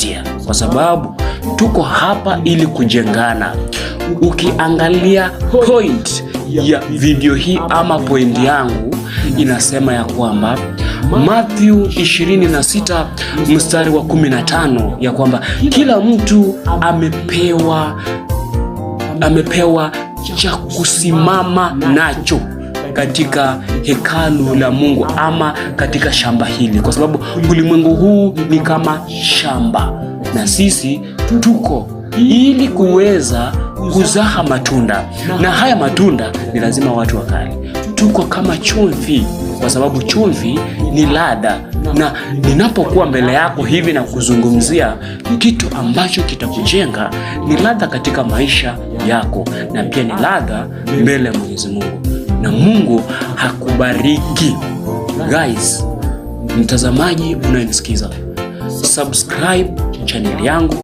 kupitia, kwa sababu tuko hapa ili kujengana. Ukiangalia point ya video hii ama point yangu inasema ya kwamba Matthew 26 mstari wa 15 ya kwamba kila mtu amepewa cha kusimama nacho katika hekalu la Mungu ama katika shamba hili, kwa sababu ulimwengu huu ni kama shamba na sisi tuko ili kuweza kuzaa matunda, na haya matunda ni lazima watu wakali. Tuko kama chumvi, kwa sababu chumvi ni ladha, na ninapokuwa mbele yako hivi na kuzungumzia kitu ambacho kitakujenga, ni ladha katika maisha yako, na pia ni ladha mbele ya Mwenyezi Mungu, na Mungu hakubariki. Guys, mtazamaji unayenisikiza, subscribe channel yangu.